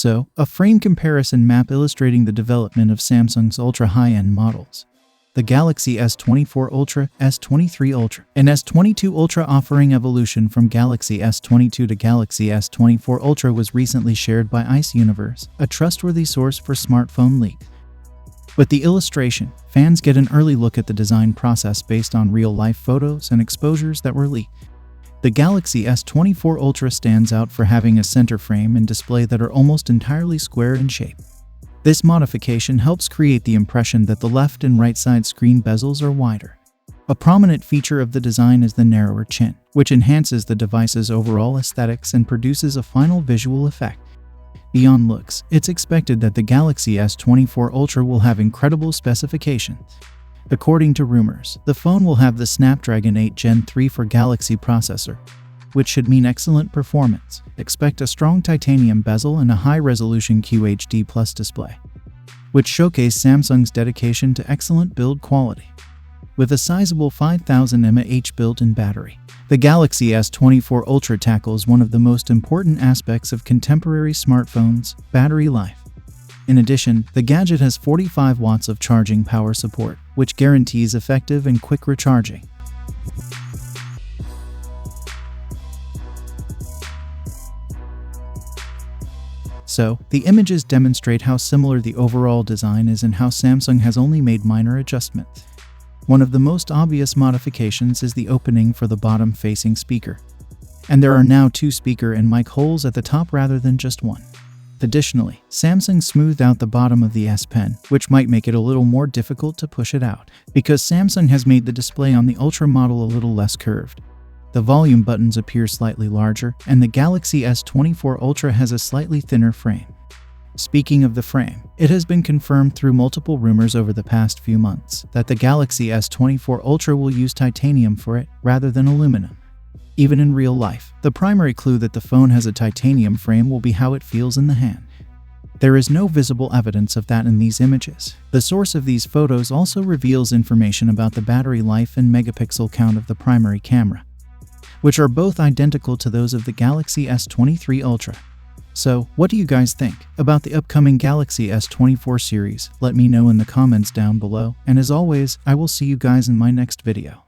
So, a frame comparison map illustrating the development of Samsung's ultra high-end models. The Galaxy S24 Ultra, S23 Ultra, and S22 Ultra offering evolution from Galaxy S22 to Galaxy S24 Ultra was recently shared by Ice Universe, a trustworthy source for smartphone leaks. With the illustration, fans get an early look at the design process based on real-life photos and exposures that were leaked. The Galaxy S24 Ultra stands out for having a center frame and display that are almost entirely square in shape. This modification helps create the impression that the left and right side screen bezels are wider. A prominent feature of the design is the narrower chin, which enhances the device's overall aesthetics and produces a final visual effect. Beyond looks, it's expected that the Galaxy S24 Ultra will have incredible specifications. According to rumors, the phone will have the Snapdragon 8 Gen 3 for Galaxy processor, which should mean excellent performance. Expect a strong titanium bezel and a high-resolution QHD Plus display, which showcase Samsung's dedication to excellent build quality. With a sizable 5000 mAh built-in battery, the Galaxy S24 Ultra tackles one of the most important aspects of contemporary smartphones: battery life. In addition, the gadget has 45 watts of charging power support, which guarantees effective and quick recharging. So, the images demonstrate how similar the overall design is and how Samsung has only made minor adjustments. One of the most obvious modifications is the opening for the bottom-facing speaker. And there are now 2 speaker and mic holes at the top rather than just one. Additionally, Samsung smoothed out the bottom of the S Pen, which might make it a little more difficult to push it out, because Samsung has made the display on the Ultra model a little less curved. The volume buttons appear slightly larger, and the Galaxy S24 Ultra has a slightly thinner frame. Speaking of the frame, it has been confirmed through multiple rumors over the past few months that the Galaxy S24 Ultra will use titanium for it, rather than aluminum. Even in real life, the primary clue that the phone has a titanium frame will be how it feels in the hand. There is no visible evidence of that in these images. The source of these photos also reveals information about the battery life and megapixel count of the primary camera, which are both identical to those of the Galaxy S23 Ultra. So, what do you guys think about the upcoming Galaxy S24 series? Let me know in the comments down below, and as always, I will see you guys in my next video.